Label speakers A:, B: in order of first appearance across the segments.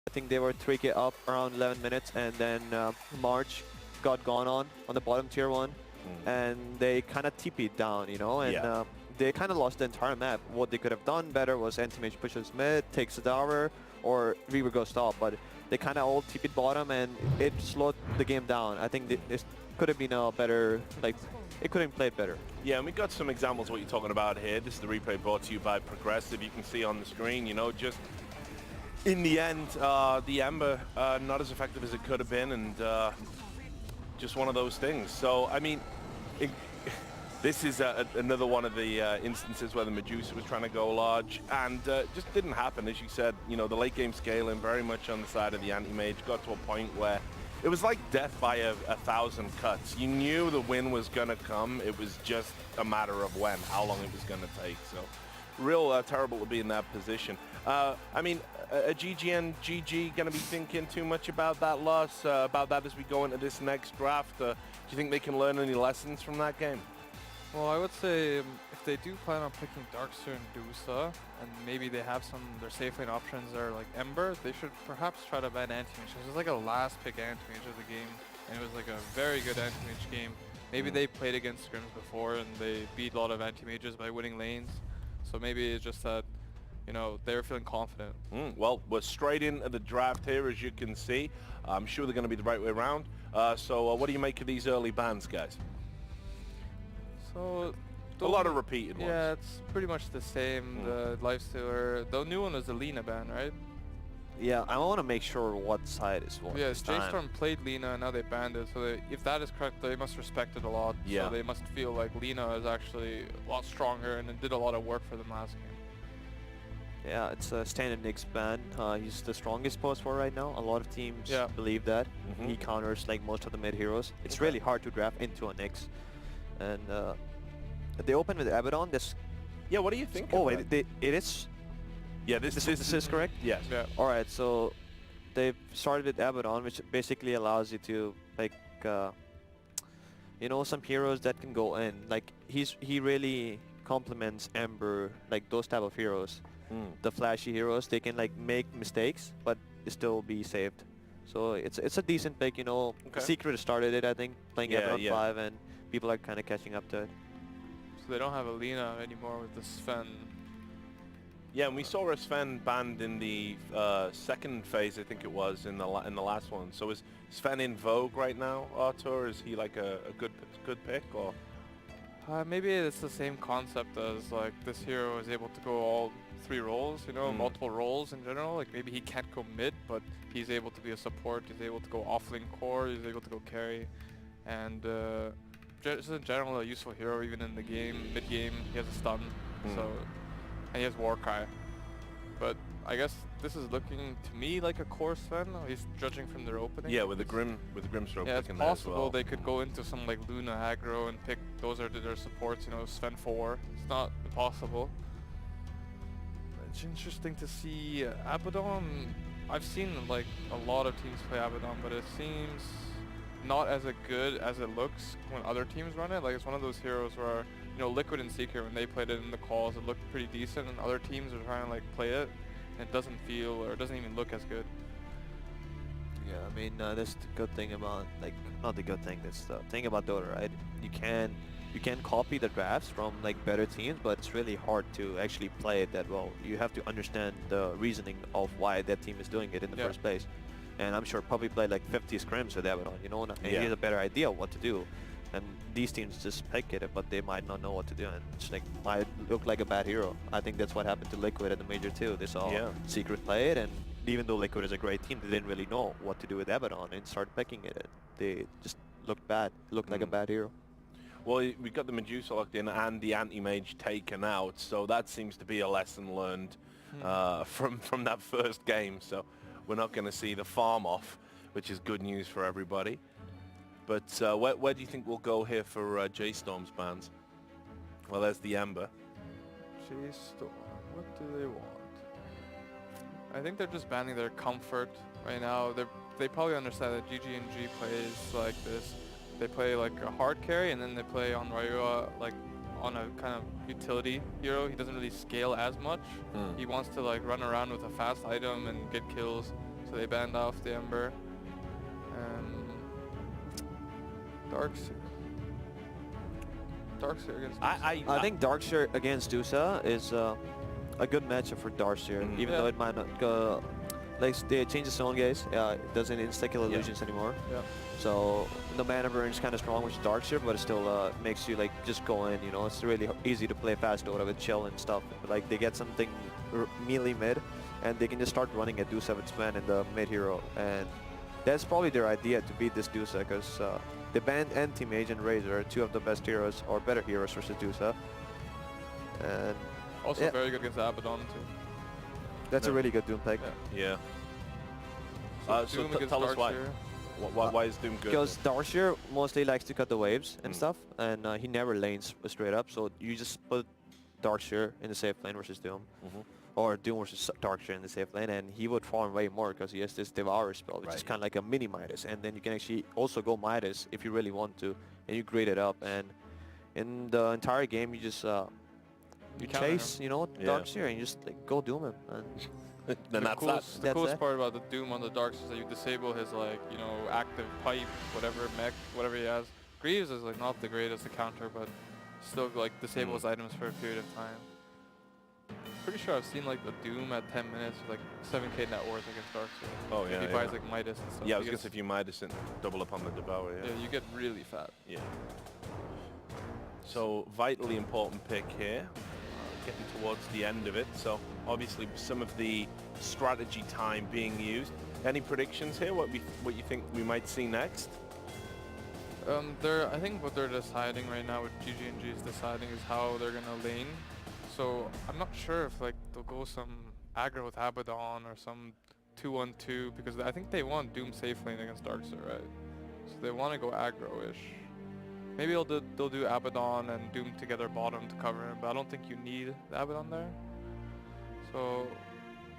A: I think they were 3K up around 11 minutes, and then March got gone on the bottom tier 1, and they kind of TP'd down, you know, and
B: Yeah.
A: they kind of lost the entire map. What they could have done better was anti-mage pushes mid, takes the tower, or Reaver goes top, but they kind of all TP'd bottom, and it slowed the game down. I think this could have been a better, like, it could have played better.
B: Yeah, and we got some examples of what you're talking about here. This is the replay brought to you by Progressive. You can see on the screen, you know, just in the end, the Ember not as effective as it could have been, and just one of those things. So, I mean, this is another one of the instances where the Medusa was trying to go large, and just didn't happen. As you said, you know, the late game scaling very much on the side of the anti-mage got to a point where it was like death by a 1,000 cuts. You knew the win was going to come. It was just a matter of when, how long it was going to take. So, real terrible to be in that position. I mean, a GGNGG going to be thinking too much about that loss, about that as we go into this next draft? Do you think they can learn any lessons from that game?
C: Well, I would say if they do plan on picking Darkster and Dusa, and maybe they have their safe lane options are like Ember, they should perhaps try to ban anti-mage. It was like a last pick anti-mage of the game, and it was like a very good anti-mage game. Maybe they played against scrims before, and they beat a lot of anti-mages by winning lanes. So maybe it's just that, you know, they were feeling confident.
B: Well, we're straight into the draft here, as you can see. I'm sure they're going to be the right way around. So what do you make of these early bans, guys?
C: So
B: a lot of repeated ones.
C: Yeah, it's pretty much the same. The Lifestealer, the new one was the Lina ban, right?
A: Yeah, I want to make sure what side is what.
C: Yeah,
A: this time.
C: J.Storm played Lina, and now they banned it. So if that is correct, they must respect it a lot.
B: Yeah.
C: So they must feel like Lina is actually a lot stronger, and it did a lot of work for them last game.
A: Yeah, it's a standard Nyx ban. He's the strongest post-war right now. A lot of teams believe that. He counters like most of the mid heroes. It's really hard to draft into a Nyx. And they open with Abaddon.
B: Yeah, what do you think?
A: Oh wait, it is.
B: Yeah, this
A: is correct.
B: Yes.
C: Yeah.
A: All right, so they've started with Abaddon, which basically allows you to pick, you know, some heroes that can go in. Like he really complements Ember, like those type of heroes. The flashy heroes, they can like make mistakes, but still be saved. So it's a decent pick, you know. Secret started it, I think, playing Abaddon 5, and people are kind of catching up to it.
C: So they don't have a Lina anymore with the Sven.
B: Yeah, and we saw a Sven banned in the second phase, I think it was, in the last one. So is Sven in vogue right now, Artur? Is he like a good pick, or?
C: Maybe it's the same concept as like this hero is able to go all 3 roles, you know, multiple roles in general. Like maybe he can't go mid, but he's able to be a support. He's able to go off-lane core. He's able to go carry, and just in general a useful hero even in the game. Mid-game he has a stun, so and he has Warcry. But I guess this is looking to me like a core Sven. He's judging from their opening.
B: Yeah, with the Grimstroke.
C: Yeah, it's possible they could go into some like Luna aggro and pick those are their supports. You know, Sven 4. It's not impossible. It's interesting to see Abaddon. I've seen like a lot of teams play Abaddon, but it seems not as good as it looks when other teams run it. Like it's one of those heroes where, you know, Liquid and Seeker, when they played it in the calls, it looked pretty decent, and other teams are trying to like play it, and it doesn't feel or it doesn't even look as good.
A: Yeah, I mean, that's the good thing about, like, not the good thing, that's the thing about Dota, right? You can copy the drafts from like better teams, but it's really hard to actually play it that well. You have to understand the reasoning of why that team is doing it in the first place. And I'm sure probably played like 50 scrims with Abaddon, you know, and he has a better idea of what to do. And these teams just pick it, but they might not know what to do, and it's like might look like a bad hero. I think that's what happened to Liquid at the Major too. They saw Secret play it, and even though Liquid is a great team, they didn't really know what to do with Abaddon and started picking it. They just looked bad, looked like a bad hero.
B: Well, we got the Medusa locked in and the anti-mage taken out, so that seems to be a lesson learned from that first game. So we're not going to see the farm off, which is good news for everybody. But where do you think we'll go here for J.Storm's bans? Well, there's the Ember.
C: J.Storm, what do they want? I think they're just banning their comfort right now. They probably understand that GGNG plays like this. They play like a hard carry, and then they play on Ryua like on a kind of utility hero. He doesn't really scale as much. He wants to like run around with a fast item and get kills. so they banned off the Ember. Darkseer against Dusa.
A: I think Darkseer against Dusa is a good matchup for Darkseer, even though it might not go. Like they changed the zone gaze, it doesn't insta-kill illusions anymore.
C: Yeah.
A: So the mana burn is kind of strong with Darkseer, but it still makes you like just go in. You know, it's really easy to play fast Dota with chill and stuff. Like they get something melee mid, and they can just start running at Dusa with Sven and the mid hero, and that's probably their idea to beat this Dusa, because they banned Anti-Mage and Razor, two of the best heroes or better heroes versus Dusa, and
C: also very good against Abaddon too.
A: That's a really good Doom pick.
B: Yeah.
C: So
B: tell us why. Why is Doom good?
A: Because Darkseer mostly likes to cut the waves and stuff, and he never lanes straight up, so you just put Darkseer in the safe lane versus Doom. Or Doom versus Darkseer in the safe lane, and he would farm way more because he has this Devour spell, which is kind of like a mini Midas, and then you can actually also go Midas if you really want to, and you grade it up, and in the entire game you just you chase, you know, Darkseer, and you just like go Doom him. And
B: then
C: the coolest part about the Doom on the Darkseer is that you disable his like, you know, active pipe, whatever mech, whatever he has. Greaves is like not the greatest to counter, but still like disables items for a period of time. Pretty sure I've seen like the Doom at 10 minutes with like 7k net worth against Darkseer.
B: Oh yeah.
C: If he buys like Midas and stuff.
B: Yeah, I was gonna say if you Midas and double up on the Devour.
C: Yeah, you get really fat.
B: Yeah. So vitally important pick here. Getting towards the end of it. So obviously some of the strategy time being used. Any predictions here? What you think we might see next?
C: I think what they're deciding right now, what GGNG is deciding, is how they're gonna lane. So I'm not sure if like they'll go some aggro with Abaddon or some 2-1-2, because I think they want Doom safe lane against Darkseer, right? So they want to go aggro-ish. Maybe they'll do Abaddon and Doom together bottom to cover him, but I don't think you need the Abaddon there. So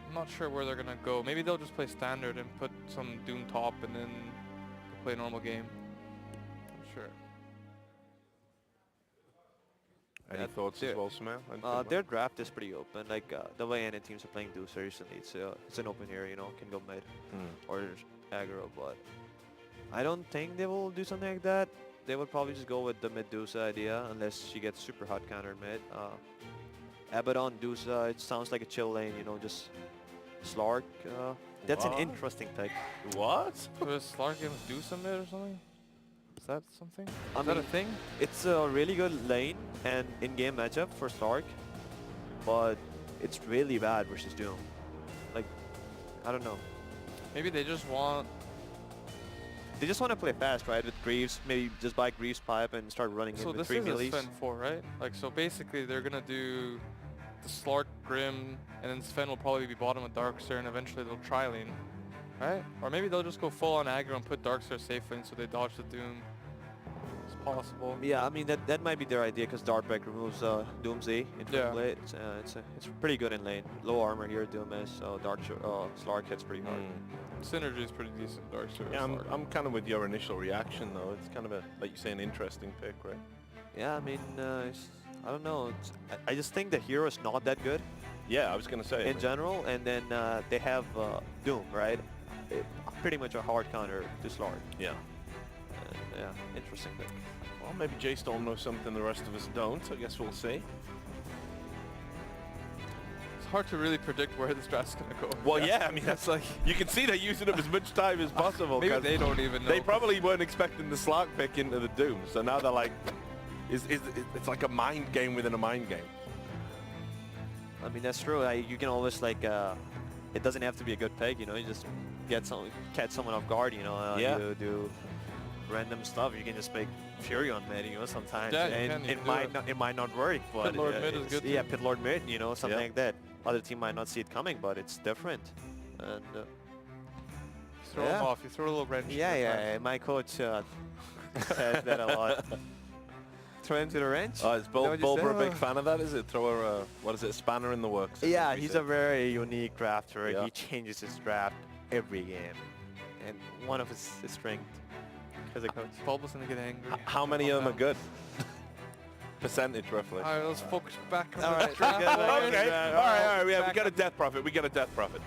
C: I'm not sure where they're gonna go. Maybe they'll just play standard and put some Doom top and then play normal game. I'm sure.
B: Any thoughts as well, Samir?
A: Their draft is pretty open. Like the way any teams are playing Dusa recently, it's an open here. You know, can go mid or aggro, but I don't think they will do something like that. They would probably just go with the mid Dusa idea, unless she gets super hot countered mid. Abaddon Dusa, it sounds like a chill lane. You know, just Slark. That's an interesting pick.
B: What?
C: Was Slark against Dusa mid or something? Is that something?
A: Is that a thing? It's a really good lane and in-game matchup for Slark, but it's really bad versus Doom. Like, I don't know.
C: Maybe they just want...
A: They just want to play fast, right? With Greaves, maybe just buy Greaves pipe and start running in with 3 melees. So this is a
C: Sven 4, right? Like, so basically they're gonna do the Slark Grim, and then Sven will probably be bottom with Darkseer, and eventually they'll tri-lane, right? Or maybe they'll just go full on aggro and put Darkseer safe lane so they dodge the Doom. It's possible.
A: Yeah, I mean that might be their idea, because Darkback removes Doom Z in front blade. It's pretty good in lane. Low armor here, Doom is, so Slark hits pretty hard.
C: Synergy is pretty decent, Darkseer.
B: Yeah, I'm kind of with your initial reaction though. It's kind of a, like you say, an interesting pick, right?
A: Yeah, I mean, I don't know. I just think the hero is not that good.
B: Yeah, I was gonna say.
A: In general, and then they have Doom, right? Pretty much a hard counter to Slark.
B: Yeah.
A: Yeah, interesting pick.
B: Well, maybe J.Storm knows something the rest of us don't. I guess we'll see.
C: It's hard to really predict where this draft's gonna go.
B: Well, yeah, I mean, that's like, you can see they're using up as much time as possible.
C: Maybe they don't even know.
B: They probably weren't expecting the Slark pick into the Doom, so now they're like, it's like a mind game within a mind game.
A: I mean, that's true. You can always like, it doesn't have to be a good pick, you know. You just catch someone off guard, you know. You do random stuff. You can just make Fury on mid, you know, sometimes.
C: Yeah,
A: and it might not work, but
C: Pit Lord mid is good.
A: Yeah, Pit Lord mid, you know, something like that. Other team might not see it coming, but it's different. And
C: throw them off. You throw a little wrench.
A: Yeah. My coach says that a lot. Throw him to the wrench.
B: Oh, is Bulber a big fan of that? Is it throw a what is it, a spanner in the works?
A: Yeah, he's a very unique drafter. Yeah. He changes his draft every game, and one of his strengths as a coach.
C: Bulber's gonna get angry.
B: How many of them are good? Percentage, roughly.
C: All right, let's focus back on
B: the
C: draft.
B: Okay. All right. We got a death prophet.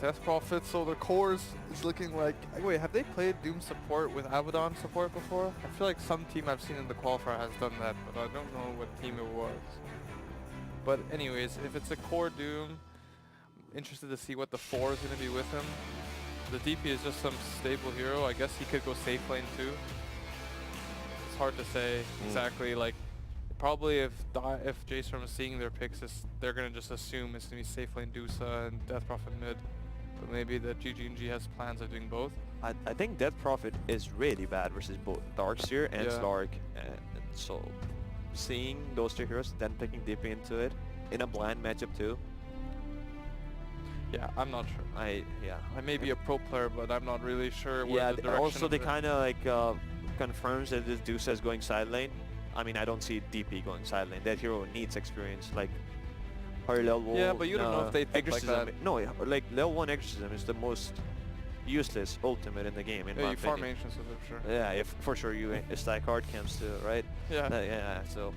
C: Death Prophet, so the cores is looking like... Wait, have they played Doom support with Abaddon support before? I feel like some team I've seen in the qualifier has done that, but I don't know what team it was. But anyways, if it's a core Doom, I'm interested to see what the 4 is going to be with him. The DP is just some stable hero. I guess he could go safe lane too. It's hard to say exactly. Like, probably if J.Storm is seeing their picks, they're going to just assume it's going to be safe lane Dusa and Death Prophet mid. But maybe the GGNG has plans of doing both.
A: I think Death Prophet is really bad versus both Darkseer and Slark. And so seeing those 2 heroes, then picking DP into it in a blind matchup too.
C: Yeah, I'm not sure.
A: I
C: may be a pro player, but I'm not really sure where the direction
A: also
C: of
A: they
C: it.
A: kind of like confirms that this Dusa is going side lane. I mean, I don't see DP going side lane. That hero needs experience, like higher level.
C: Yeah, but you don't know if they think like
A: exorcism.
C: that.
A: No, like level 1 exorcism is the most useless ultimate in the game, in my
C: you farm
A: opinion.
C: ancients with it, sure.
A: Yeah, if for sure you stack hard camps too, right?
C: Yeah.
A: Yeah. So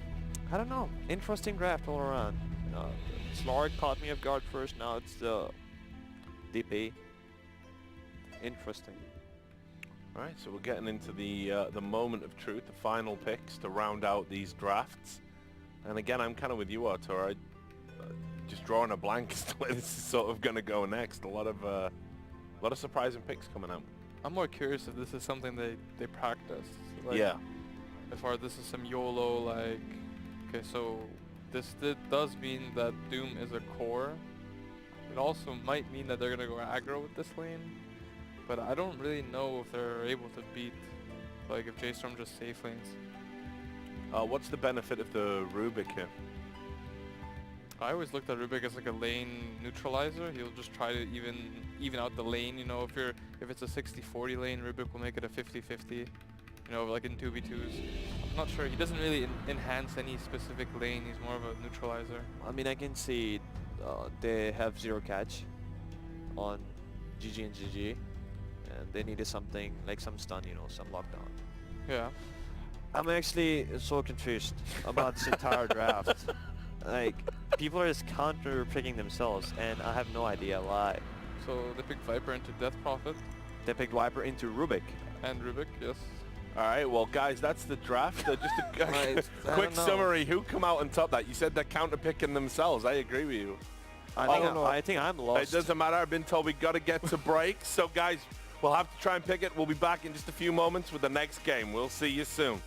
A: I don't know. Interesting draft all around. Slark caught me off guard first. Now it's the DP. Interesting.
B: All right, so we're getting into the moment of truth, the final picks to round out these drafts. And again, I'm kind of with you, Artur. Just drawing a blank as to where this is sort of going to go next. A lot of surprising picks coming out.
C: I'm more curious if this is something they practice. Like,
B: Yeah.
C: If this is some YOLO, like, okay, so this does mean that Doom is a core. It also might mean that they're gonna go aggro with this lane, but I don't really know if they're able to beat, like, if J.Storm just safe lanes.
B: What's the benefit of the Rubik here?
C: I always looked at Rubik as like a lane neutralizer. He'll just try to even out the lane. You know, if it's a 60-40 lane, Rubik will make it a 50-50. You know, like in 2v2s. I'm not sure. He doesn't really enhance any specific lane. He's more of a neutralizer.
A: I mean, I can see they have 0 catch on GGNGG, and they needed something like some stun, you know, some lockdown.
C: Yeah.
A: I'm actually so confused about this entire draft. Like, people are just counter-picking themselves, and I have no idea why.
C: So they picked Viper into Death Prophet.
A: They picked Viper into Rubik.
C: And Rubik, yes.
B: All right, well, guys, that's the draft. Just a
A: Right,
B: quick summary. Who come out on top? That you said they're counter-picking themselves. I agree with you.
A: I think I'm lost.
B: It doesn't matter. I've been told we got to get to break. So, guys, we'll have to try and pick it. We'll be back in just a few moments with the next game. We'll see you soon.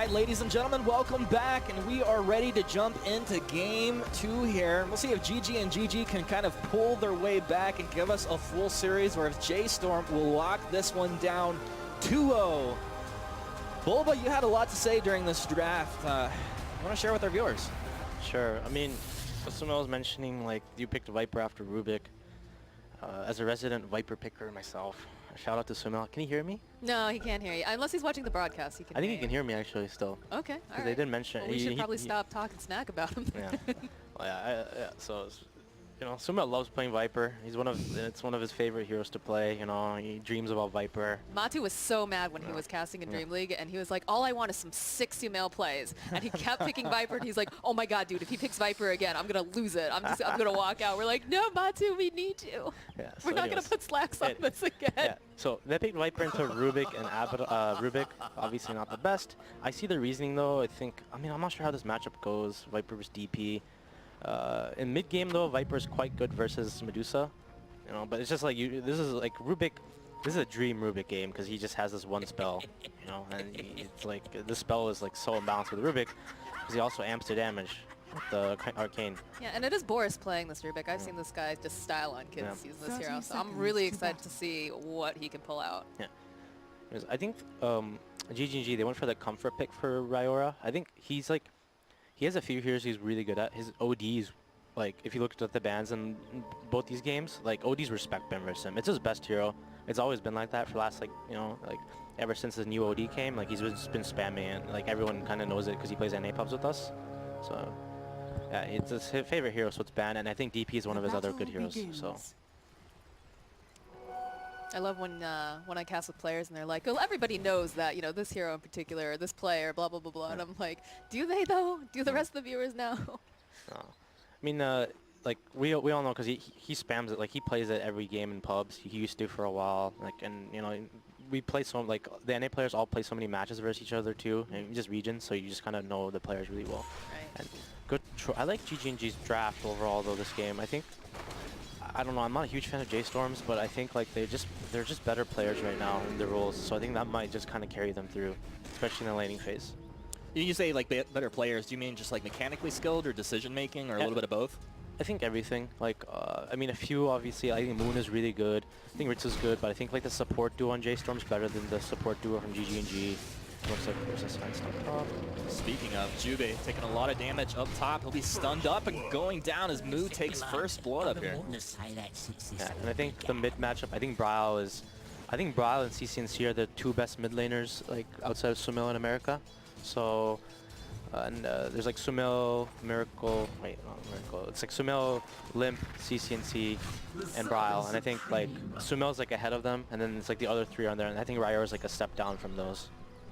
D: right, ladies and gentlemen, welcome back, and we are ready to jump into Game 2 here. We'll see if GGNGG can kind of pull their way back and give us a full series, or if J.Storm will lock this one down 2-0. Bulba, you had a lot to say during this draft. You want to share with our viewers?
E: Sure. I mean, as someone was mentioning, like, you picked Viper after Rubik. As a resident Viper picker myself, shout out to Sumel. Can you hear me?
F: No, he can't hear you. Unless he's watching the broadcast, he can
E: I think
F: hear
E: he can hear me actually still.
F: Okay, all right.
E: They didn't mention
F: well, we should probably stop talking smack about him.
E: Yeah. Well, yeah. So, you know, Sumel loves playing Viper. It's one of his favorite heroes to play. You know, he dreams about Viper.
F: Matu was so mad when he was casting in Dream League, and he was like, all I want is some 6 Sumail plays. And he kept picking Viper, and he's like, oh my god, dude, if he picks Viper again, I'm going to lose it. I'm going to walk out. We're like, no, Matu, we need you.
E: Yeah,
F: We're not going to put slacks on this again.
E: Yeah. So they picked Viper into Rubik and Rubik, obviously not the best. I see the reasoning though. I'm not sure how this matchup goes. Viper versus DP. In mid game though, Viper is quite good versus Medusa. You know, but it's just like this is like Rubik. This is a dream Rubik game because he just has this one spell. You know, and it's like this spell is like so imbalanced with Rubik because he also amps to damage with the arcane.
F: Yeah, and it is Boris playing this Rubik. I've seen this guy just style on kids using this hero, so I'm really excited to see what he can pull out.
E: Yeah, because I think GGNG, they went for the comfort pick for Ryora. I think he has a few heroes he's really good at. His ODs, like if you looked at the bans in both these games, like ODs respect Ben versus him. It's his best hero. It's always been like that for the last ever since his new OD came. Like he's just been spamming it. Like everyone kind of knows it because he plays NA pubs with us. So. Yeah, it's his favorite hero, so it's banned, and I think DP is one of his other good heroes. So
F: I love when I cast with players and they're like, "Oh, everybody knows that, you know, this hero in particular, this player, blah blah blah blah," and I'm like, "Do they though? Do the rest of the viewers know?"
E: I mean, like we all know because he spams it. Like he plays it every game in pubs. He used to for a while. Like, and you know, we play the NA players all play so many matches versus each other too, and just regions, so you just kind of know the players really well.
F: Right.
E: And I like GGNG's draft overall though this game. I don't know, I'm not a huge fan of J.Storms, but I think like they're just better players right now in their roles, so I think that might just kind of carry them through, especially in the laning phase.
D: You say like better players, do you mean just like mechanically skilled or decision making or a little bit of both?
E: I think everything. Like, I mean, a few obviously. I think Moon is really good. I think Ritz is good, but I think like the support duo on J.Storm is better than the support duo from GGNG. Looks like there's a sign stuck top.
D: Speaking of, Jube taking a lot of damage up top. He'll be stunned up and going down as Moo takes first blood up here.
E: Yeah, and I think the mid matchup, I think Bryle and CCNC are the two best mid laners like outside of Sumil in America. So, and there's like Sumil, Miracle, wait, not Miracle. It's like Sumil, Limp, CCNC, and Bryle. And I think like Sumil's like ahead of them, and then it's like the other three on there. And I think Ryora's like a step down from those.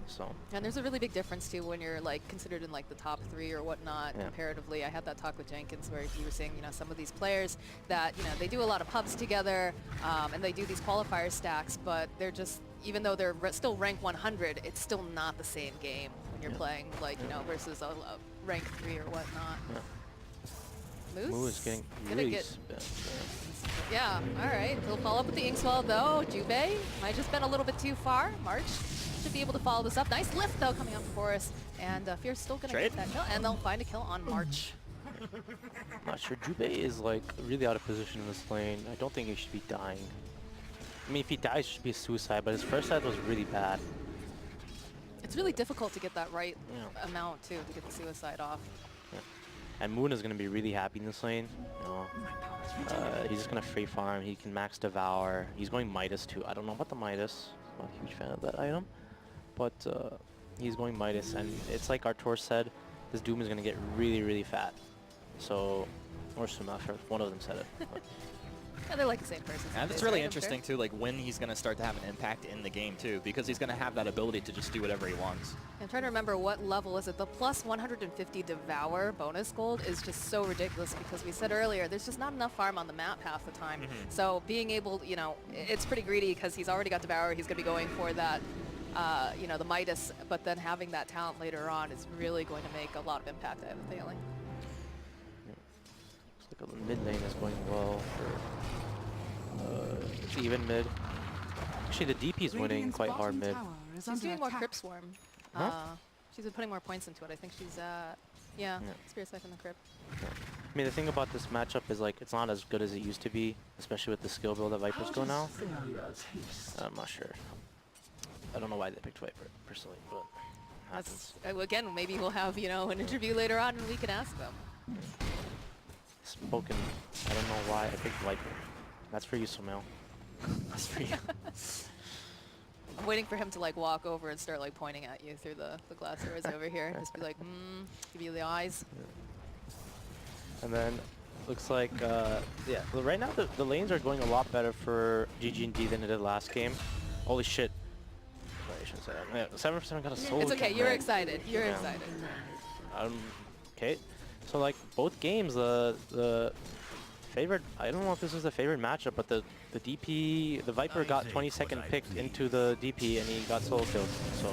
E: So.
F: And there's a really big difference too when you're like considered in like the top 3 or whatnot comparatively. I had that talk with Jenkins where he was saying, you know, some of these players that, you know, they do a lot of pubs together and they do these qualifier stacks, but they're just, even though they're still rank 100, it's still not the same game when you're playing like, you know, versus a rank 3 or whatnot.
E: Moo is getting really spent.
F: Yeah, all right. He'll follow up with the Inkswell though. Jube might just been a little bit too far. March should be able to follow this up. Nice lift though coming up for us. And Fierce still going to get that kill. And they'll find a kill on March.
E: Not sure. Jube is like really out of position in this lane. I don't think he should be dying. I mean, if he dies, it should be a suicide, but his first side was really bad.
F: It's really difficult to get that right amount too, to get the suicide off.
E: Yeah. And Moon is going to be really happy in this lane. You know, he's just going to free farm. He can max Devour. He's going Midas too. I don't know about the Midas. I'm not a huge fan of that item. But he's going Midas. And it's like Artur said, this Doom is going to get really, really fat. So, or Sumash, one of them said it.
F: Yeah, they're like the same person.
D: And it's really interesting too, like when he's going to start to have an impact in the game too, because he's going to have that ability to just do whatever he wants.
F: I'm trying to remember what level is it. The plus 150 Devour bonus gold is just so ridiculous because we said earlier, there's just not enough farm on the map half the time. So being able, you know, it's pretty greedy because he's already got Devour. He's going to be going for that, you know, the Midas, but then having that talent later on is really going to make a lot of impact, I have a feeling.
E: Looks like the mid lane is going well for even mid. Actually, the DP is winning quite hard mid.
F: She's doing more Crypt Swarm. She's been putting more points into it. I think she's, Spear Safe in the crypt.
E: Yeah. I mean, the thing about this matchup is like it's not as good as it used to be, especially with the skill build that Vipers go now. I'm not sure. I don't know why they picked Viper personally, but happens.
F: Again, maybe we'll have an interview later on and we can ask them.
E: Spoken. I don't know why I picked Viper. That's for you, Somel. That's for you.
F: I'm waiting for him to like walk over and start like pointing at you through the glass doors over here. Just be like, give you the eyes.
E: Yeah. And then looks like, yeah, right now the lanes are going a lot better for GGNG than it did last game. Holy shit. I shouldn't say that. 7% got a solo.
F: It's okay,
E: kill,
F: you're
E: right?
F: excited. You're excited.
E: Okay. So like both games, the favorite, I don't know if this is the favorite matchup, but the DP, the Viper got 22nd picked into the DP and he got solo killed. So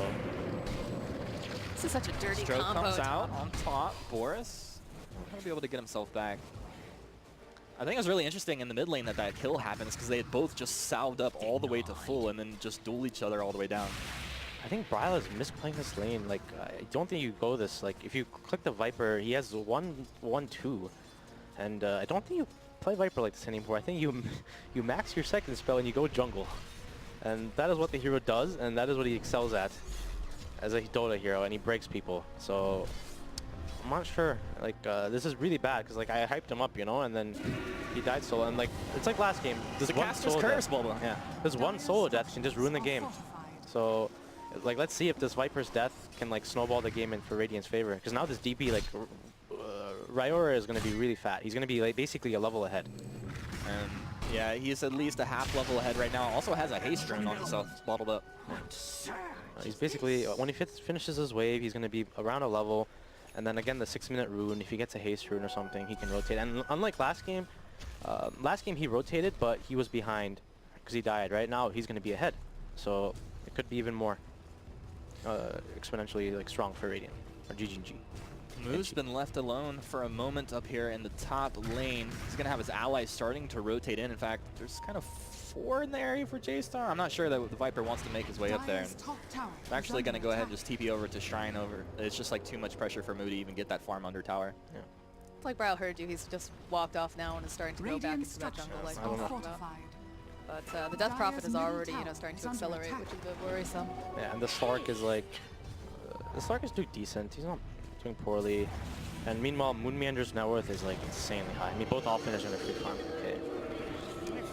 F: this is such a dirty
D: Stroke
F: combo.
D: comes out on top. Boris gonna be able to get himself back. I think it was really interesting in the mid lane that kill happens because they had both just salved up all the way to full and then just duel each other all the way down.
E: I think Bryle is misplaying this lane. Like, I don't think you go this. Like, if you click the Viper, he has 1-1-2. And I don't think you play Viper like this anymore. I think you max your second spell and you go jungle. And that is what the hero does, and that is what he excels at as a Dota hero, and he breaks people. So I'm not sure. Like, this is really bad because like I hyped him up, and then he died solo. And like, it's like last game. This one solo death, yeah, this one solo death can just ruin the game. So, like, let's see if this Viper's death can like snowball the game in for Radiant's favor. Because now this DP, like, Ryora is going to be really fat. He's going to be like basically a level ahead.
D: And yeah, he's at least a half level ahead right now. Also has a haste rune on himself, bottled up.
E: He's basically, when he finishes his wave, he's going to be around a level. And then again, the 6-minute rune, if he gets a haste rune or something, he can rotate. And unlike last game he rotated, but he was behind because he died. Right now, he's going to be ahead. So it could be even more exponentially like strong for Radiant or GGNG.
D: Moo's been left alone for a moment up here in the top lane. He's going to have his allies starting to rotate in. In fact, there's kind of 4 in the area for J.Storm. I'm not sure that the Viper wants to make his way up there. I'm actually going to go ahead and just TP over to Shrine over. It's just like too much pressure for Moo to even get that farm under tower.
E: Yeah.
F: It's like Bryle heard you. He's just walked off now and is starting to go back into that jungle like we talked about. But the Death Prophet is already, starting to accelerate, which is a bit worrisome.
E: Yeah, and the Slark is like, the Slark is doing decent. He's not doing poorly. And meanwhile, Moon Meander's net worth is like insanely high. I mean, both offlaners are in a free farm. Okay.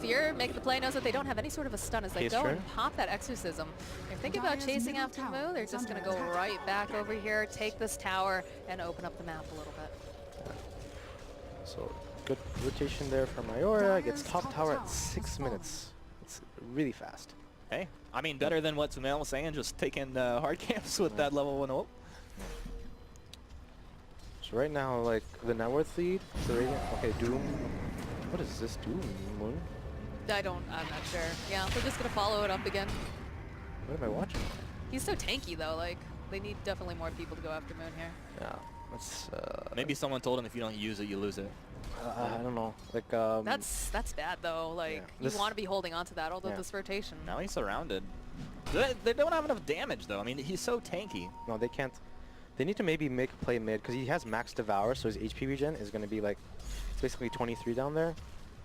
F: Fear making the play knows that they don't have any sort of a stun as they go and pop that Exorcism. They're thinking about chasing after Moo. They're just going to go right back over here, take this tower, and open up the map a little bit.
E: So good rotation there from Ryora. Gets top tower at 6 minutes. It's really fast.
D: Hey, I mean, better than what Sumail was saying, just taking hard camps with that level 1 ult.
E: So right now, like, the net worth lead, the Radiant, okay, Doom. What is this Doom, Moon?
F: I'm not sure. Yeah, we're just going to follow it up again.
E: What am I watching?
F: He's so tanky, though. Like, they need definitely more people to go after Moon here.
E: Yeah, that's...
D: Maybe someone told him if you don't use it, you lose it.
E: I don't know. Like,
F: That's bad, though. Like, you want to be holding on to that, although this rotation.
D: Now he's surrounded. They don't have enough damage, though. I mean, he's so tanky.
E: No, they can't. They need to maybe make a play mid, because he has max Devour, so his HP regen is going to be, like, it's basically 23 down there.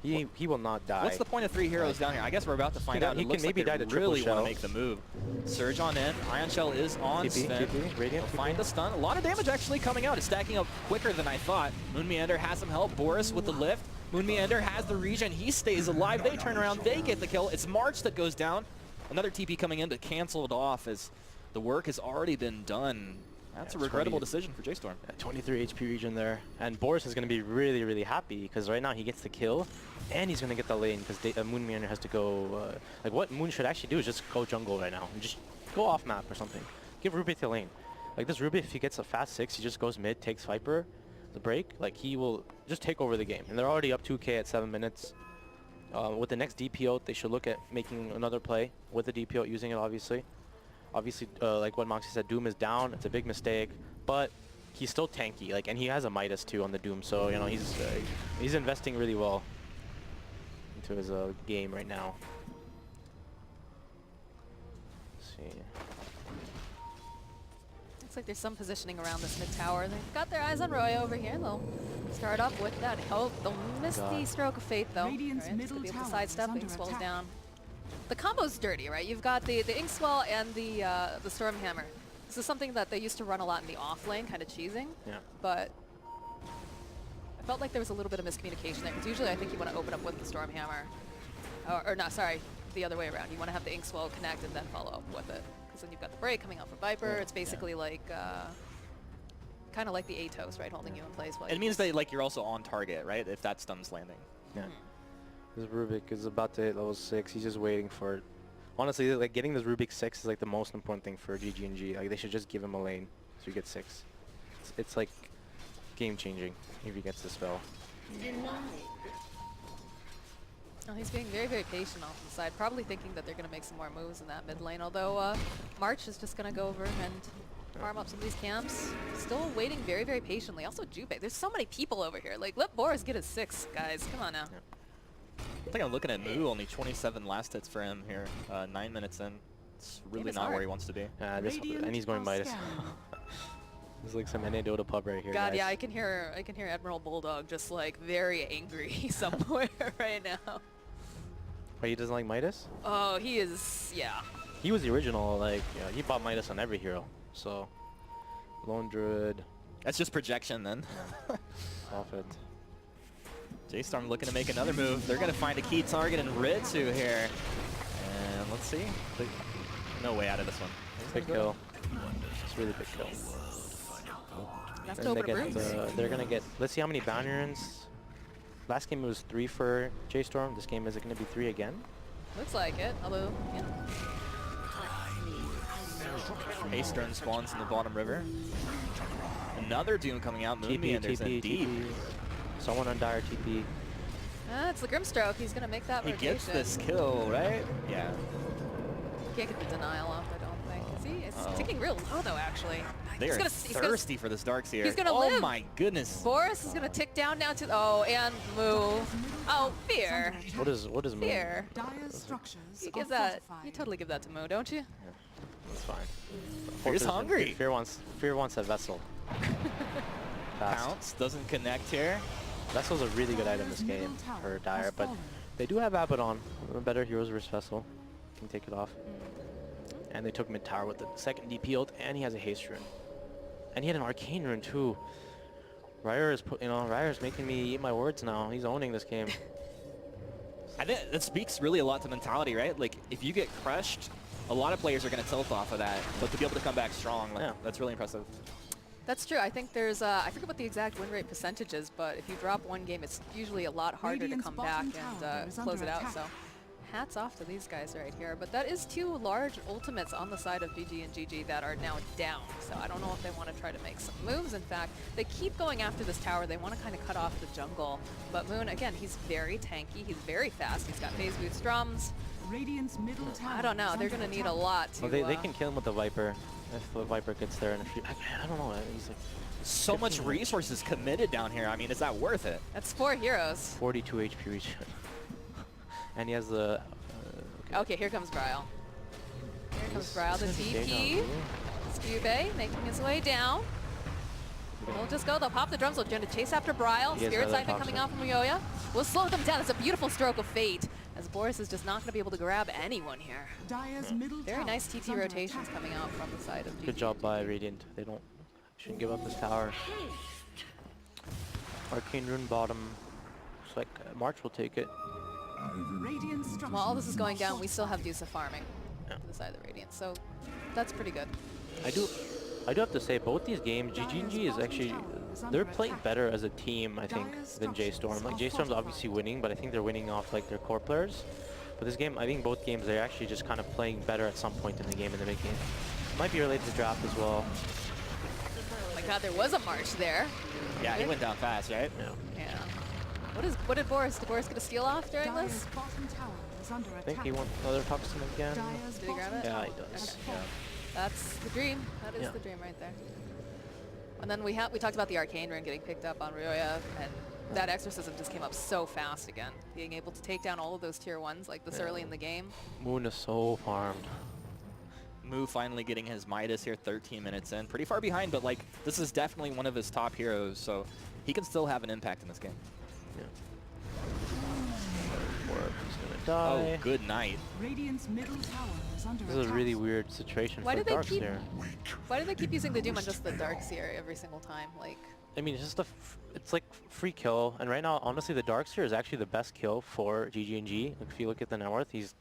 E: He will not die.
D: What's the point of 3 heroes down here? I guess we're about to find out.
E: He can maybe die to triple
D: really
E: shell.
D: Want to make the move. Surge on in. Ion Shell is on Sven.
E: Radiant,
D: find the stun. A lot of damage actually coming out. It's stacking up quicker than I thought. Moon Meander has some help. Boris with the lift. Moon Meander has the regen. He stays alive. They turn around. They get the kill. It's March that goes down. Another TP coming in to cancel it off as the work has already been done. That's a regrettable decision for J.Storm.
E: 23 HP regen there. And Boris is going to be really, really happy because right now he gets the kill and he's going to get the lane because Moon Meander has to go... like what Moon should actually do is just go jungle right now and just go off map or something. Give Ruby the lane. Like this Ruby, if he gets a fast 6, he just goes mid, takes Viper, the break. Like he will just take over the game. And they're already up 2k at 7 minutes. With the next DP ult, they should look at making another play with the DP ult, using it obviously. Obviously, like what Moxie said, Doom is down. It's a big mistake, but he's still tanky. Like, and he has a Midas too on the Doom, so he's investing really well into his game right now. Let's see.
F: Looks like there's some positioning around this mid tower. They've got their eyes on Roya over here. They'll start up with that help. They'll miss the stroke of fate though.
G: Radiant's
F: Right?
G: middle
F: To be able to
G: tower
F: sidestep,
G: is under
F: Inkswell's
G: attack.
F: down. The combo's dirty, right? You've got the Inkswell and the Stormhammer. This is something that they used to run a lot in the off lane, kind of cheesing.
E: Yeah.
F: But I felt like there was a little bit of miscommunication there, because usually I think you want to open up with the Stormhammer. Or not, sorry, the other way around. You want to have the Inkswell connect and then follow up with it. Because then you've got the break coming out from Viper.
D: Yeah.
F: It's basically like, kind of like the Atos, right? Holding you in place. While
D: It
F: you
D: means
F: just-
D: that like you're also on target, right? If that stun's landing.
E: Yeah. This Rubik is about to hit level 6. He's just waiting for it. Honestly, like getting this Rubik 6 is like the most important thing for GGNG. Like they should just give him a lane so he gets 6. It's like game changing if he gets the spell.
F: Oh, he's being very, very patient off the side, probably thinking that they're going to make some more moves in that mid lane, although March is just going to go over and farm up some of these camps. Still waiting very, very patiently. Also, Jubei. There's so many people over here. Like, let Boris get his 6, guys. Come on now.
E: Yeah.
D: I think I'm looking at Moo, only 27 last hits for him here, 9 minutes in. It's really
F: is
D: not where
F: hard.
D: he wants to be.
E: And he's going Midas. There's like some NA Dota pub right here,
F: God,
E: guys.
F: yeah, I can hear Admiral Bulldog just like very angry somewhere right now.
E: But he doesn't like Midas?
F: Oh, he is, yeah.
E: He was the original, like, yeah, he bought Midas on every hero. So, Lone Druid,
D: That's just projection then.
E: off it.
D: J.Storm looking to make another move. They're going to find a key target in Ritsu here. And let's see. No way out of this one.
E: Big kill. It's really big kill.
F: Have to
E: And
F: open a room.
E: they're gonna get. Let's see how many bounty runes. Last game it was 3 for J.Storm. This game is it gonna be 3 again?
F: Looks like it, although, yeah.
D: J.Storm spawns in the bottom river. Another Doom coming out. Moonmeander's in deep.
E: Someone on dire TP.
F: It's the Grimstroke. He's going to make that
D: He
F: rotation.
D: gets this kill, right? Yeah.
F: Can't get the denial off, I don't think. Is he? It's ticking real low, though, actually.
D: They
F: He's
D: are
F: gonna,
D: thirsty for this Darkseer.
F: he's gonna
D: oh
F: live.
D: my goodness.
F: Boris is going to tick down now to... Oh, and move. Oh, Fear.
E: What is Moon?
F: Fear.
G: Dire's structures
F: You
G: are
F: give that...
G: fortified.
F: You totally give that to Moo, don't you?
E: That's fine.
D: Fear's hungry.
E: Fear wants a vessel. Fast.
D: Pounce doesn't connect here.
E: Vessel's a really good item this game for Dire, but they do have Abaddon. Better heroes versus Vessel. Can take it off. And they took mid tower with the second DP ult, and he has a haste rune. And he had an arcane rune too. Ryer's making me eat my words now. He's owning this game.
D: I think that speaks really a lot to mentality, right? Like, if you get crushed, a lot of players are going to tilt off of that. But to be able to come back strong, like,
E: Yeah.
D: that's really impressive.
F: That's true. I think there's... I forget what the exact win rate percentage is, but if you drop one game, it's usually a lot harder
G: Radiant's
F: to come back
G: bottom tower
F: and
G: is
F: close
G: under
F: it out.
G: attack.
F: So hats off to these guys right here. But that is 2 large ultimates on the side of GGNGG that are now down. So I don't know if they want to try to make some moves. In fact, they keep going after this tower. They want to kind of cut off the jungle. But Moon, again, he's very tanky. He's very fast. He's got phase boost drums.
G: Radiant's middle tower
F: I don't know.
G: is
F: They're
G: under
F: going to need a
G: attack.
F: lot to...
E: Well, they can kill him with the Viper. If the Viper gets there in a few... I don't know. He's like
D: So much
E: 15
D: resources committed down here. I mean, is that worth it?
F: That's 4 heroes.
E: 42 HP each. And he has the...
F: Okay, here comes Bryle. Here comes Bryle, the TP. Scube making his way down. They'll just go, they'll pop the drums, they'll try to chase after Bryle.
E: He has
F: Spirit
E: another
F: Siphon coming out
E: toxin.
F: from Ryoya. We'll slow them down. It's a beautiful stroke of fate, as Boris is just not going to be able to grab anyone here.
G: Dire's middle
F: Very
G: tower
F: nice
G: is
F: TP
G: under
F: rotations
G: attack.
F: coming out from the side of
E: Good job by Radiant. They shouldn't give up this tower. Arcane Rune bottom. Looks like March will take it.
G: Radiant structures
F: While all this is going
G: are
F: down, we still have
G: fortified.
F: Dusa farming to the side of the Radiant, so that's pretty good.
E: I do have to say both these games, GGNG is actually they're playing better as a team, I think, than J.Storm. Like J.Storm's obviously winning, but I think they're winning off like their core players. But this game, I think both games they're actually just kind of playing better at some point in the game in the mid game. Might be related to draft as well.
F: Oh my god, there was a March there.
D: Yeah, he went down fast, right?
E: Yeah.
F: Yeah. What did Boris get a steal off during
G: Dire's
F: this?
G: bottom tower is under
E: I think
G: attack.
E: he wants another toxin again.
G: Dire's
F: Did he grab
G: bottom
F: it?
E: Yeah, he
G: tower
E: does.
G: is
E: Yeah.
F: That's the dream. That is
E: Yeah.
F: the dream right there. And then we talked about the arcane rune getting picked up on Ryoya, and that exorcism just came up so fast again. Being able to take down all of those tier 1s like this early in the game.
E: Moon is so farmed.
D: Mu finally getting his Midas here 13 minutes in. Pretty far behind, but like this is definitely one of his top heroes, so he can still have an impact in this game.
E: Yeah. He's gonna die.
D: Oh, good night.
G: Radiant's middle tower is under
E: This is a really weird situation
F: Why
E: for
F: do they keep?
E: Darkseer.
F: Why do they keep using the Doom on just the Darkseer every single time? Like,
E: I mean, it's just it's like free kill, and right now, honestly, the Darkseer is actually the best kill for GGNG. Like, if you look at the net worth, he's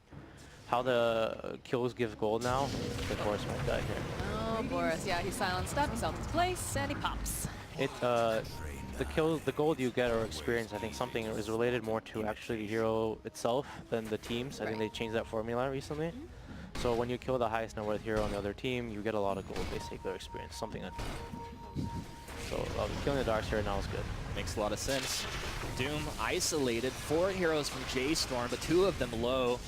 E: how the kills give gold now. The Boris might die here.
F: oh, Boris, yeah, he's silenced up, he's out his place, and he pops.
E: The kills, the gold you get or experience, I think something is related more to actually the hero itself than the teams. I think they changed that formula recently. So when you kill the highest net worth hero on the other team, you get a lot of gold, basically, or experience, something like that. So killing the Darkseer now is good.
D: Makes a lot of sense. Doom isolated, 4 heroes from J.Storm, but 2 of them low.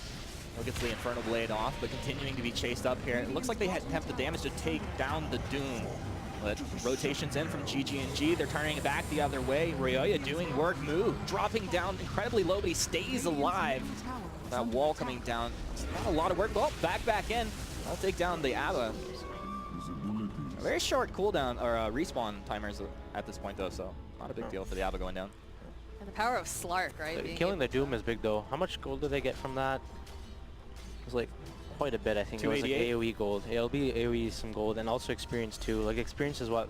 D: He'll get the Infernal Blade off, but continuing to be chased up here. It looks like they have the damage to take down the Doom. But rotations in from GGNG. They're turning it back the other way. Ryoya doing work. Mu dropping down incredibly low, but he stays alive. That wall coming down. It's not a lot of work. Oh, back in. I'll take down the Ava. A very short cooldown or respawn timers at this point, though, so not a big deal for the Ava going down.
F: And the power of Slark, right? Being
E: Killing the Doom is big, though. How much gold do they get from that? It was like quite a bit, I think. It was like AoE gold. It'll be AoE some gold, and also experience too. Like experience is what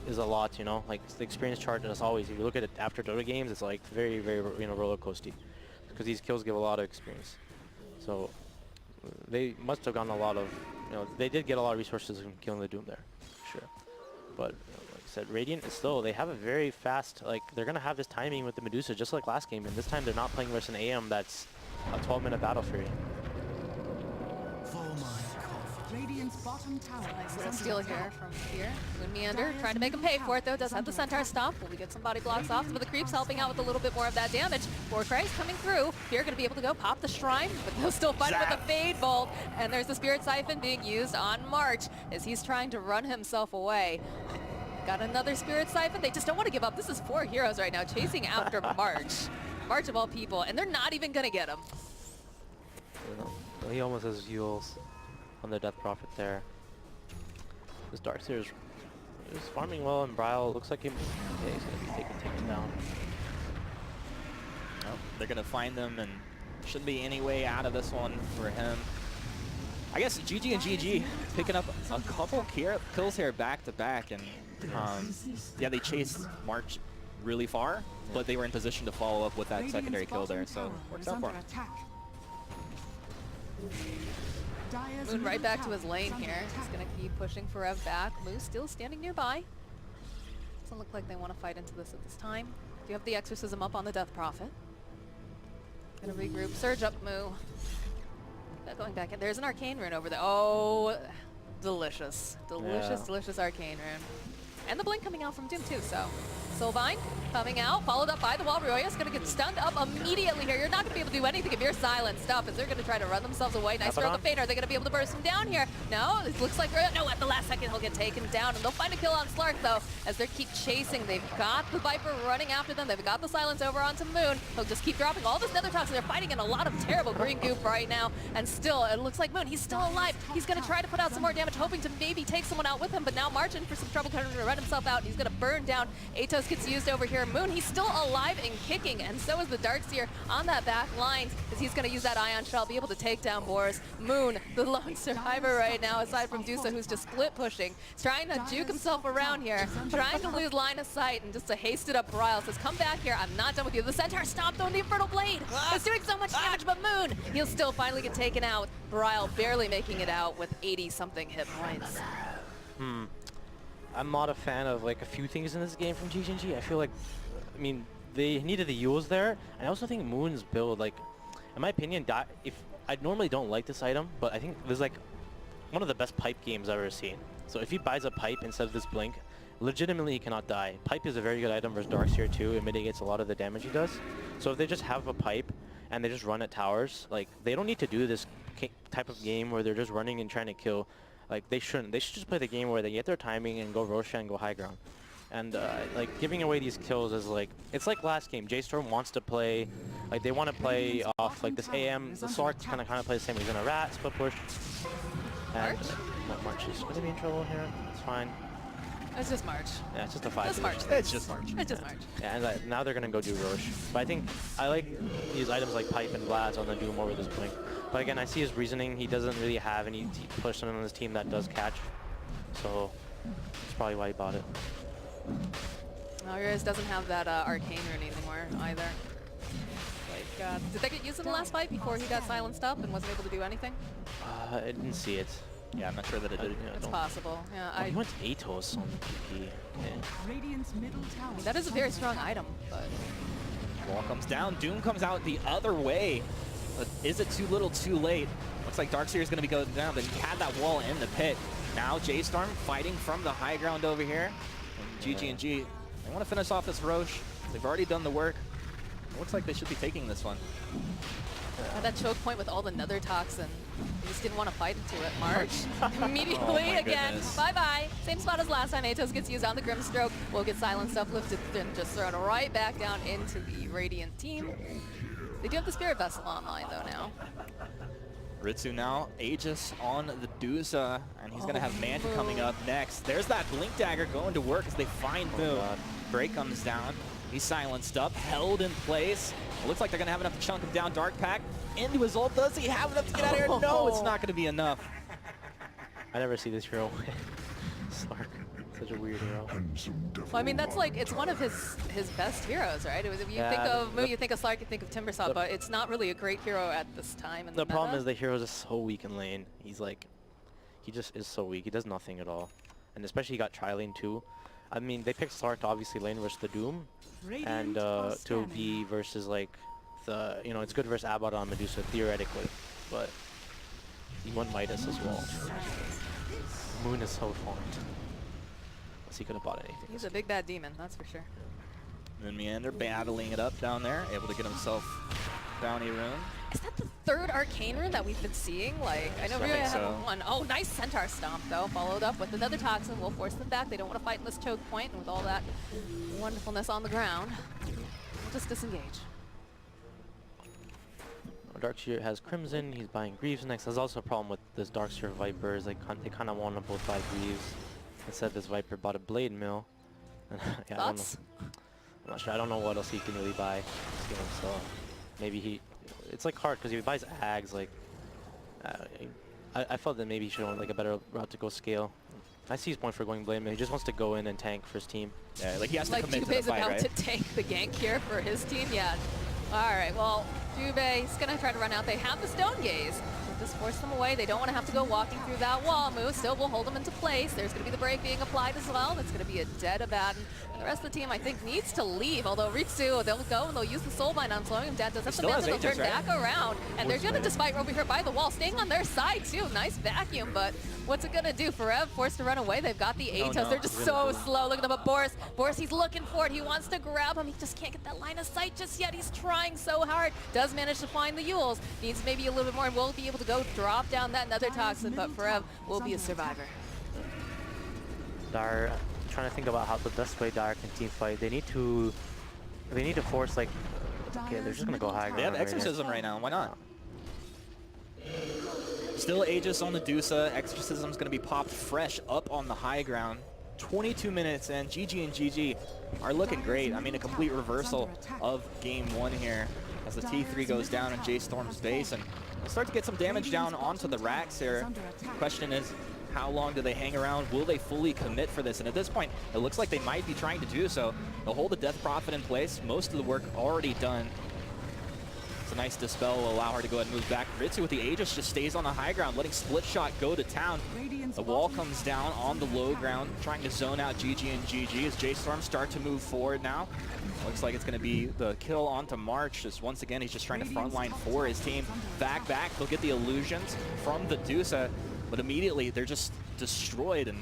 E: is a lot, you know. Like the experience chart as always. If you look at it after Dota games, it's like very, very roller coasty, because these kills give a lot of experience. So they must have gotten a lot of, they did get a lot of resources from killing the Doom there, sure. But like I said, Radiant is still, they have a very fast, like they're gonna have this timing with the Medusa just like last game, and this time they're not playing versus an AM that's a 12-minute battle fury.
G: Radiant's bottom tower.
F: Nice little steal here from here. Moon Meander trying to make him pay for it, though. Does have the Centaur stop. Will we get some body blocks off? Some of the creeps helping out with a little bit more of that damage. Warcry's coming through. Here going to be able to go pop the Shrine, but they'll still fight it with a Fade Bolt. And there's the Spirit Siphon being used on March as he's trying to run himself away. Got another Spirit Siphon. They just don't want to give up. This is 4 heroes right now chasing after March. March of all people, and they're not even going to get him.
E: Well, he almost has Yules on the Death Prophet there. This Darkseer is farming well, and Bryle looks like he's going to be taken down.
D: Oh, they're going to find them, and shouldn't be any way out of this one for him. I guess GGNGG picking up a couple kills here back to back, and yeah, they chased March really far, but they were in position to follow up with that secondary kill there, so works out for them.
F: Moon right back to his lane here. He's going to keep pushing for Rev back. Moose still standing nearby. Doesn't look like they want to fight into this at this time. Do you have the Exorcism up on the Death Prophet? Gonna regroup. Surge up, Moo. Going back in. There's an Arcane Rune over there. Oh, delicious. Delicious, delicious Arcane Rune. And the Blink coming out from Doom too, so. Sylvine coming out, followed up by the wall. Ryoya's going to get stunned up immediately here. You're not going to be able to do anything if you're silent stuff, as they're going to try to run themselves away. Nice throw of the Fade. Are they going to be able to burst him down here? No, it looks like, no, at the last second he'll get taken down, and they'll find a kill on Slark, though, as they keep chasing. They've got the Viper running after them. They've got the silence over onto Moon. He'll just keep dropping all this Nether Toxin. They're fighting in a lot of terrible green goop right now, and still, it looks like Moon, he's still alive. He's going to try to put out some more damage, hoping to maybe take someone out with him, but now March in for some trouble, trying to run himself out, and he's going to burn down. Atos gets used over here. Moon, he's still alive and kicking, and so is the Darkseer on that back line, as he's going to use that Ion Shell, be able to take down Boris. Moon, the lone survivor right now, aside from Dusa, who's just split pushing. He's trying to juke himself around here, trying to lose line of sight, and just to haste it up, Bryle says, come back here, I'm not done with you. The Centaur stopped on the Infernal Blade. It's doing so much damage, but Moon, he'll still finally get taken out. Bryle barely making it out with 80-something hit points.
E: I'm not a fan of like a few things in this game from GGNG. I feel like, I mean, they needed the Yules there, and I also think Moon's build, like, in my opinion, if I normally don't like this item, but I think this is like one of the best pipe games I've ever seen. So if he buys a pipe instead of this blink, legitimately he cannot die. Pipe is a very good item versus Darkseer too. It mitigates a lot of the damage he does. So if they just have a pipe and they just run at towers, like, they don't need to do this type of game where they're just running and trying to kill. Like, they shouldn't. They should just play the game where they get their timing and go Roshan and go high ground. And like, giving away these kills is like, it's like last game. J.Storm wants to play, like, they want to play off like this AM. The Slark kind of play the same. He's gonna rat, split push. And March is going to be in trouble here. It's fine.
F: It's just March.
E: Yeah, it's just a 5.
F: Just March.
D: It's just March.
F: It's just March.
E: Yeah, and now they're going to go do Roche. But I think I like these items like Pipe and Blast on the Doom over this Blink. But again, I see his reasoning. He doesn't really have any person on his team that does catch. So that's probably why he bought it.
F: Yours doesn't have that arcane rune anymore either. Like, did that get used in the last fight before he got silenced up and wasn't able to do anything?
E: I didn't see it.
D: Yeah, I'm not sure that it did.
F: It's possible. Yeah,
E: Oh, he went Atos on PP. Yeah.
G: Radiant's middle tower.
F: that is a very strong item, but
D: Wall comes down. Doom comes out the other way. But is it too little, too late? Looks like Darkseer is going to be going down, but he had that wall in the pit. Now J.Storm fighting from the high ground over here. And GGNG, they want to finish off this Roche. They've already done the work. It looks like they should be taking this one.
F: at that choke point with all the nether toxin, he just didn't want to fight into it. March immediately again.
D: Goodness.
F: Bye-bye. Same spot as last time. Atos gets used on the Grimstroke. Will get silenced, uplifted, and just thrown right back down into the Radiant team. They do have the Spirit Vessel online though now.
D: Ritsu now, Aegis on the Dusa, and he's going to have Manta coming up next. There's that Blink Dagger going to work as they find Boom. Break comes down. He's silenced up, held in place. It looks like they're going to have enough to chunk him down. Dark Pack into his ult. Does he have enough to get out of here? No, it's not going to be enough.
E: I never see this hero. Slark. Such a weird hero.
F: Well, I mean, that's like, it's one of his best heroes, right? If you think of Moo, you think of Slark, you think of Timbersaw, but it's not really a great hero at this time in the
E: The problem
F: meta.
E: is the hero is so weak in lane. He's like, he just is so weak. He does nothing at all. And especially he got tri-lane too. I mean, they picked Slark to obviously lane versus the Doom. And to be versus like the, you know, it's good versus Abaddon Medusa theoretically. But he won Midas as well. Moon is so fond. He could have bought anything.
F: He's a big bad demon, that's for sure.
D: Moon Meander battling it up down there, able to get himself bounty rune.
F: Is that the third arcane rune that we've been seeing? Like, I know we
D: think
F: have
D: so.
F: one. Oh, nice Centaur Stomp, though. Followed up with another Toxin. Will force them back. They don't want to fight in this choke point. And with all that wonderfulness on the ground, we'll just disengage.
E: Darkseer has Crimson. He's buying Greaves next. There's also a problem with this Darkseer Vipers. Like, they kind of want to both buy Greaves. Instead, this Viper bought a Blade Mill. And yeah,
F: Thoughts?
E: I'm not sure. I don't know what else he can really buy. So maybe he... It's like hard because if he buys Ags, like... I felt that maybe he should have like a better route to go scale. I see his point for going Blade Mill. He just wants to go in and tank for his team.
D: Yeah, like he has to
F: Like
D: commit to the
F: Jube's
D: fight,
F: about
D: right?
F: to tank the gank here for his team. Yeah. All right, well, Jube's going to try to run out. They have the Stone Gaze. Just force them away. They don't want to have to go walking through that wall. Moo still will hold them into place. There's going to be the break being applied as well. That's going to be a dead Abaddon. The rest of the team, I think, needs to leave. Although Ritsu, they'll go and they'll use the Soulbind on slowing him down. Does have the Manta, they'll turn back around. And they're going to, despite over here by the wall, staying on their side too. Nice vacuum, but what's it going to do? Forev forced to run away. They've got the Atos.
D: no.
F: They're just so slow. Look at them. But Boris, he's looking for it. He wants to grab him. He just can't get that line of sight just yet. He's trying so hard. Does manage to find the Yules. Needs maybe a little bit more and will be able to go drop down that Nether Toxin, but Forev will be a survivor.
E: Dar, trying to think about how the best way Dar can team fight. They need to force like, okay, they're just gonna go high ground.
D: They have
E: right
D: Exorcism right now. Why not? Still Aegis on the Dusa. Exorcism's going to be popped fresh up on the high ground. 22 minutes in. GGNGG are looking great. I mean, a complete reversal of game one here as the T3 goes down in J.Storm's base. And we'll start to get some damage down onto the racks here. Question is, how long do they hang around? Will they fully commit for this? And at this point, it looks like they might be trying to do so. They'll hold the Death Prophet in place. Most of the work already done. It's a nice dispel, will allow her to go ahead and move back. Ritsu with the Aegis just stays on the high ground, letting Split Shot go to town. The wall comes down on the low ground, trying to zone out GGNGG as J.Storm start to move forward now. Looks like it's going to be the kill onto March. Just once again, he's just trying to frontline for his team. Back, they'll get the illusions from the Dusa, but immediately they're just destroyed and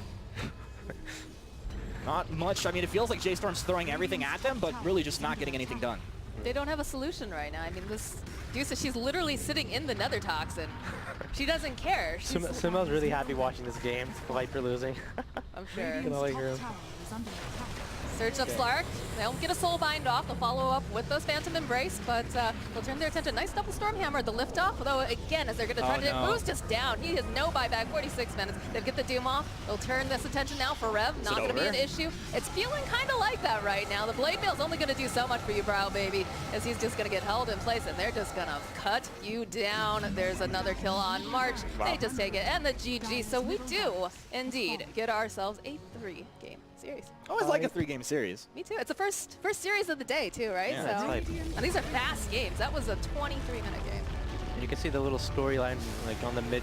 D: not much. I mean, it feels like J.Storm's throwing everything at them, but really just not getting anything done.
F: They don't have a solution right now. I mean, this Dusa, she's literally sitting in the Nether Toxin. She doesn't care.
E: Sumo's really happy watching this game. Viper losing.
F: I'm sure.
E: Gonna like her.
F: Search of Slark. They'll get a soul bind off. They'll follow up with those Phantom Embrace, but they'll turn their attention. Nice double Stormhammer, the lift off. Although again, as they're going to try to boost us down, he has no buyback. 46 minutes. They get the Doom off. They'll turn this attention now for Rev. Not going to be an issue. It's feeling kind of like that right now. The Blade Mail's only going to do so much for you, Brow Baby, as he's just going to get held in place, and they're just going to cut you down. There's another kill on March. They just take it, and the GG. So we do indeed get ourselves a 3-game series.
D: Always like a 3-game series.
F: Me too. It's the first series of the day too, right?
E: Yeah,
F: so,
E: that's hype.
F: and these are fast games. That was a 23-minute game.
E: And you can see the little storyline like on the mid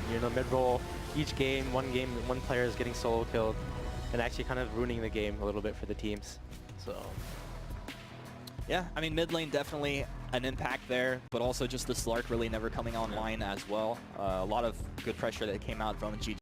E: roll. Each game, one player is getting solo killed, and actually kind of ruining the game a little bit for the teams. So.
D: Yeah, I mean, mid lane definitely an impact there, but also just the Slark really never coming online as well. A lot of good pressure that came out from GG.